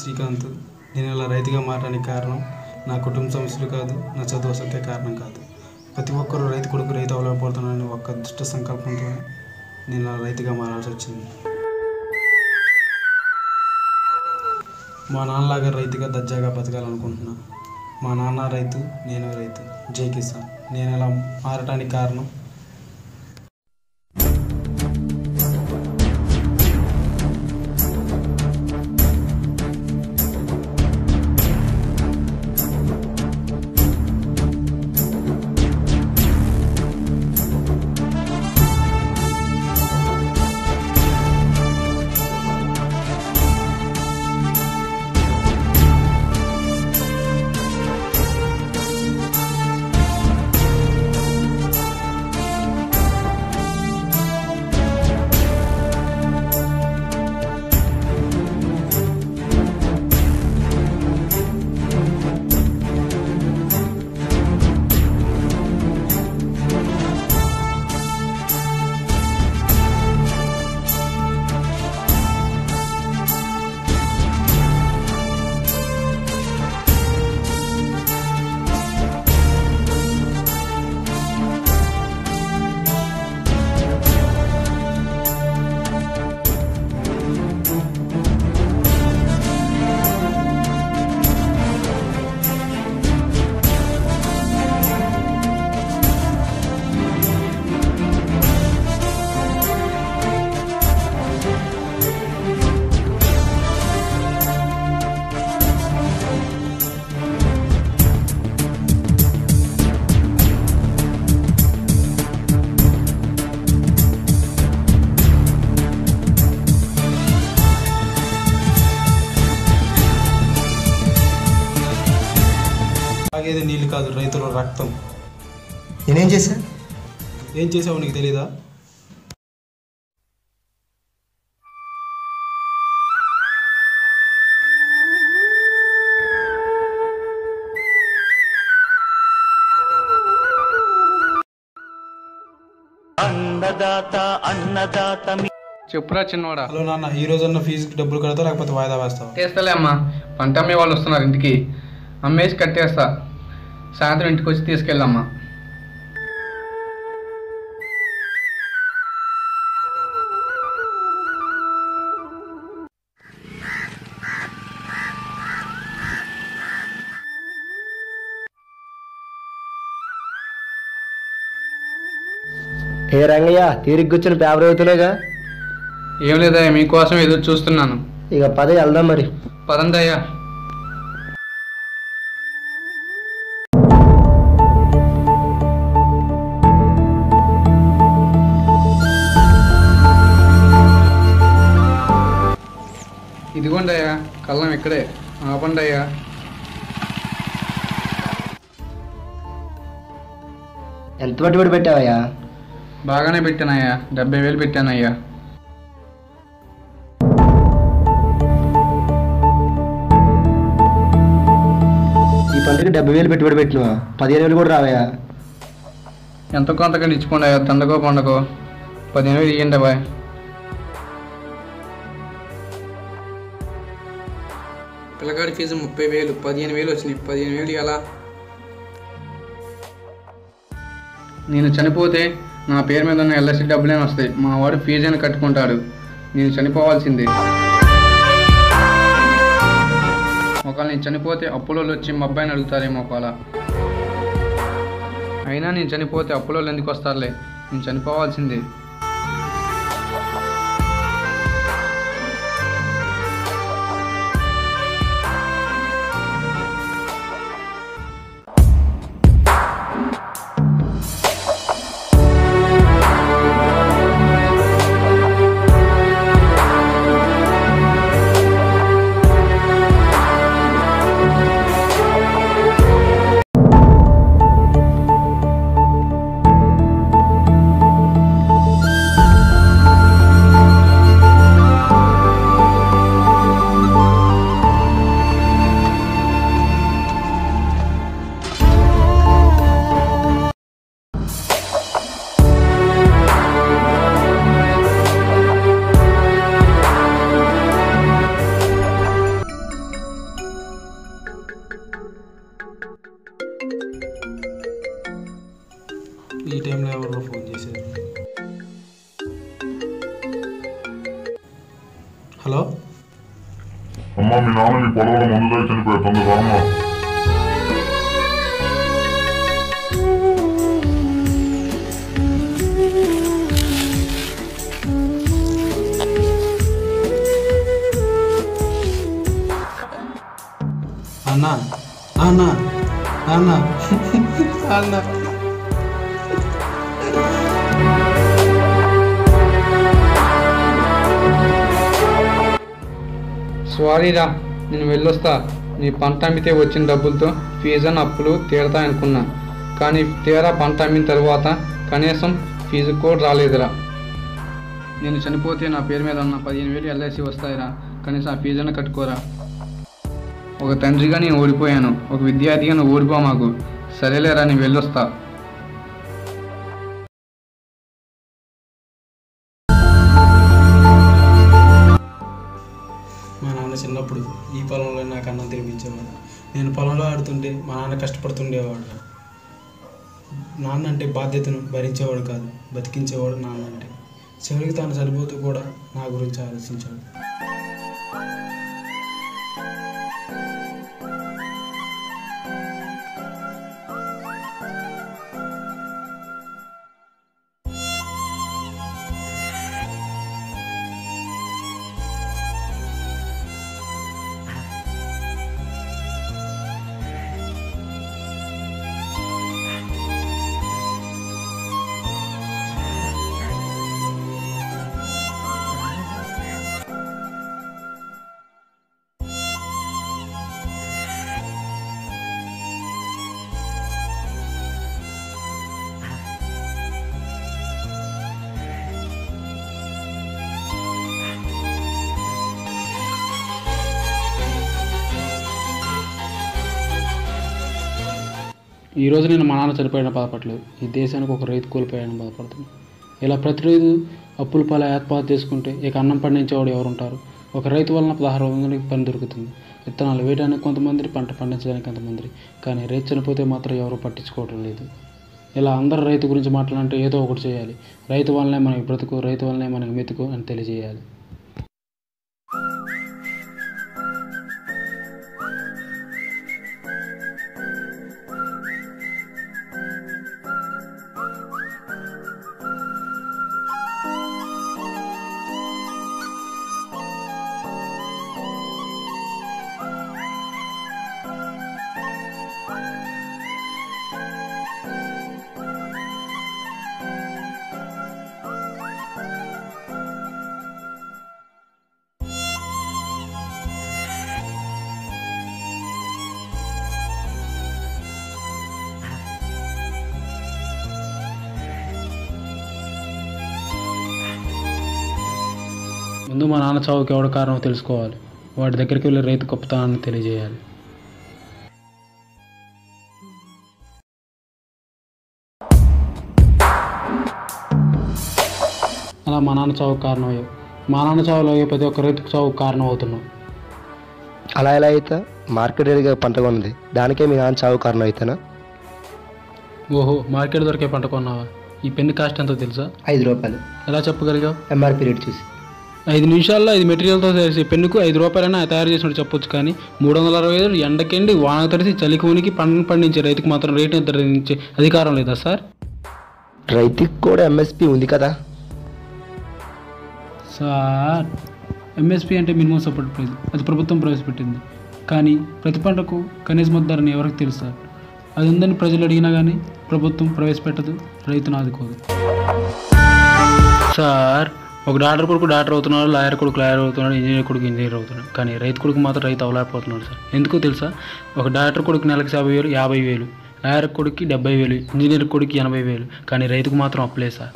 శ్రీకాంత్. నేను ఇలా రైతుగా మారడానికి కారణం నా కుటుంబ సమస్యలు కాదు, నా చదువు అసలుకే కారణం కాదు. ప్రతి ఒక్కరూ రైతు కొడుకు రైతు అవ్వలేకపోతున్నానని ఒక్క దుష్ట సంకల్పంతో నేను ఇలా రైతుగా మారాల్సి వచ్చింది. మా నాన్నలాగా రైతుగా దర్జాగా బతకాలనుకుంటున్నా. మా నాన్న రైతు, నేను రైతు. జై కిసాన్. నేను ఇలా మారటానికి కారణం తాగేది నీళ్ళు కాదు, రైతుల రక్తం. నేనేం చేశా? ఏం చేసావు నీకు తెలీదా? చెప్పురా చిన్నవాడా. హలో నాన్న, ఈ రోజన్న ఫీజుకి డబ్బులు కడతావు లేకపోతే వాయిదా వేస్తావు? చేస్తలే అమ్మా, పంట అమ్మే వాళ్ళు వస్తున్నారు ఇంటికి, అమ్మేసి కట్టేస్తా. సాయంత్రం ఇంటికి వచ్చి తీసుకెళ్ళమ్మా. ఏ రంగయ్య, తీరిగ్గొచ్చిన పేపర్ అవుతున్నాయిగా? ఏం లేదయ్యా, మీకోసం ఎదురు చూస్తున్నాను. ఇక పద వెళ్దాం మరి. పదండయ్యా. ఇదిగోండి అయ్యా, కళ్ళం ఇక్కడే. ఆపండి అయ్యా. ఎంత పట్టుబడి పెట్టావయ్యా? బాగానే పెట్టానయ్యా, 70,000 పెట్టానయ్యా. ఈ పంటకి 70,000 పెట్టుబడి పెట్టినవా? 15,000 కూడా రావయ్యా? ఎంత కొంతకండి ఇచ్చుకోండి అయ్యా, తండకో పండకో. 15,000 ఇవ్వండి బాయ్. పిల్లగాడి ఫీజు 30,000, 15,000 వచ్చినాయి. 15,000 ఎలా? నేను చనిపోతే నా పేరు మీద ఉన్న ఎల్ఐసి డబ్బులేని వస్తాయి. మా వాడు ఫీజు అని కట్టుకుంటాడు. నేను చనిపోవాల్సిందే. ఒకవేళ నేను చనిపోతే అప్పులోళ్ళు వచ్చి మా అబ్బాయిని అడుగుతారేమో ఒకవేళ. అయినా నేను చనిపోతే అప్పులోళ్ళు ఎందుకు వస్తారులే, నేను చనిపోవాల్సిందే. హలో అమ్మా మీ నాన్న మీ పొలంలో మందు తాగి చనిపోయాడు, తొందరగా అమ్మా. అన్నా అన్నా అన్నా అన్నా సారీరా, నేను వెళ్ళొస్తా. నీ పంట అమ్మితే వచ్చిన డబ్బులతో ఫీజు అని అప్పులు తీరతా అనుకున్నా, కానీ తీరా పంట అమ్మిన తర్వాత కనీసం ఫీజు కూడా రాలేదురా. నేను చనిపోతే నా పేరు మీద ఉన్న 15,000 ఎల్ఐసి వస్తాయిరా, కనీసం ఆ ఫీజు అన్న కట్టుకోరా. ఒక తండ్రిగా నేను ఓడిపోయాను, ఒక విద్యార్థిగా నువ్వు ఓడిపో మాకు. సరేలేరా, నేను వెళ్ళొస్తా. మా నాన్న చిన్నప్పుడు ఈ పొలంలో నాకు అన్నం తినిపించేవాడు. నేను పొలంలో ఆడుతుంటే మా నాన్న కష్టపడుతుండేవాడు. నాన్న అంటే బాధ్యతను భరించేవాడు కాదు, బతికించేవాడు నాన్న అంటే. చివరికి తాను చనిపోతూ కూడా నా గురించి ఆలోచించాడు. ఈరోజు నేను మా నాన్న చనిపోయిన బాధపడలేదు, ఈ దేశానికి ఒక రైతు కోల్పోయాలని బాధపడుతున్నాను. ఇలా ప్రతిరోజు అప్పుల పాల ఆత్మహత్య చేసుకుంటే ఇక అన్నం పండించేవాడు ఎవరుంటారు? ఒక రైతు వలన 1600 పని దొరుకుతుంది. విత్తనాలు వేయడానికి కొంతమంది, పంట పండించడానికి కొంతమంది, కానీ రైతు చనిపోతే మాత్రం ఎవరు పట్టించుకోవడం లేదు. ఇలా అందరూ రైతు గురించి మాట్లాడాలంటే ఏదో ఒకటి చేయాలి. రైతు వల్లనే మనకి బ్రతుకు, రైతు వల్లనే మనకి మెతుకు అని తెలియజేయాలి. ముందు మా నాన్న చావుకి ఎవడ కారణమో తెలుసుకోవాలి. వాడి దగ్గరికి వెళ్ళి రైతు గొప్పతనాన్ని తెలియజేయాలి. అలా మా నాన్న చావుకు కారణమయ్యావు. మా నాన్న చావులో ప్రతి ఒక్క రైతుకు చావుకు కారణం అవుతున్నావు. అలా ఎలా అయితే మార్కెట్ రేటుగా పంట కొన్నది, దానికే మీ నాన్న చావు కారణం అయితేనా? ఓహో, మార్కెట్ దొరికే పంట కొన్నావా? ఈ పెన్ను కాస్ట్ ఎంతో తెలుసా? 5 రూపాయలు. ఎలా చెప్పగలిగావు? ఎంఆర్పీ రేట్ చూసి. 5 నిమిషాల్లో 5 మెటీరియల్తో చేసే పెన్నుకు 5 రూపాయలైనా తయారు చేసినట్టు చెప్పొచ్చు, కానీ 365 ఎండకెండి వాన తడిసి చలికి ఉనికి పంటను పండించే రైతుకు మాత్రం రేటు నిర్ధారించే అధికారం లేదా సార్? రైతుకి కూడా ఎంఎస్పీ ఉంది కదా సార్. ఎంఎస్పీ అంటే మినిమం సపోర్ట్ ప్రైస్, అది ప్రభుత్వం ప్రవేశపెట్టింది. కానీ ప్రతి పంటకు కనీస మద్దతు ధరని ఎవరికి తెలుసు సార్? అది ఉందని ప్రజలు అడిగినా కానీ ప్రభుత్వం ప్రవేశపెట్టదు, రైతును ఆదుకోదు. సార్, ఒక డాక్టర్ కొడుకు డాక్టర్ అవుతున్నాడు, లాయర్ కొడుకు లాయర్ అవుతున్నాడు, ఇంజనీర్ కొడుకు ఇంజనీర్ అవుతున్నాడు, కానీ రైతు కొడుకు మాత్రం రైతు అవ్వలేకపోతున్నాడు సార్. ఎందుకో తెలుసా? ఒక డాక్టర్ కొడుకు నెలకు 50,000, 50,000, లాయర్ కొడుకు 70,000, ఇంజనీర్ కొడుకు 80,000, కానీ రైతుకు మాత్రం అప్పులే సార్.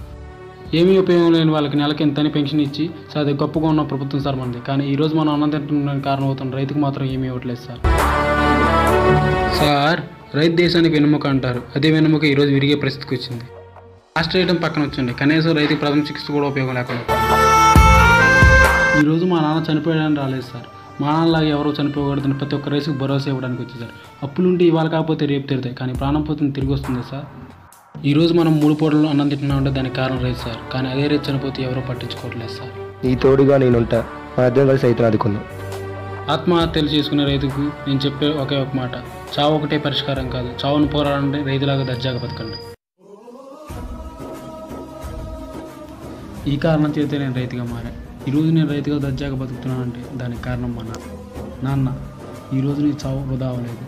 ఏమీ ఉపయోగం లేని వాళ్ళకి నెలకి ఎంతని పెన్షన్ ఇచ్చి సార్ గొప్పగా ఉన్న ప్రభుత్వం సార్ మనది. కానీ ఈరోజు మనం అన్నం తింటున్న కారణం అవుతున్న రైతుకు మాత్రం ఏమీ ఇవ్వట్లేదు సార్. సార్, రైతు దేశానికి వెన్నెముక అంటారు, అదే వెన్నెముక ఈరోజు విరిగే పరిస్థితికి వచ్చింది. లాస్ట్ రేయడం పక్కన వచ్చింది, కనీసం రైతుకి ప్రథమ చికిత్స కూడా ఉపయోగం లేకుండా. ఈరోజు మా నాన్న చనిపోయాడని రాలేదు సార్. మా నాన్నలాగా ఎవరో చనిపోకూడదని ప్రతి ఒక్క రైతుకు భరోసా ఇవ్వడానికి వచ్చేసారు. అప్పులుంటే ఇవాళ కాకపోతే రేపు తీరుతాయి, కానీ ప్రాణం పోతుంది తిరిగి వస్తుంది సార్. ఈరోజు మనం 3 పూటలు అన్నం తింటున్నామంటే దానికి కారణం రైతు సార్, కానీ అదే రైతు చనిపోతే ఎవరో పట్టించుకోవట్లేదు సార్. నీ తోడుగా నేనుంటా. మన ఇద్దరం కలిసి రైతును ఆదుకుందాం. ఆత్మహత్యలు చేసుకునే రైతుకు నేను చెప్పే ఒకే ఒక మాట, చావు ఒకటే పరిష్కారం కాదు, చావును పోరాడండి, రైతులాగా దర్జాగా బతకండి. ఈ కారణం చేస్తే నేను రైతుగా మారా. ఈరోజు నేను రైతుగా దర్జాగా బతుకుతున్నానంటే దానికి కారణం మా నాన్న. ఈరోజు నీ చావు వృధా అవ్వలేదు.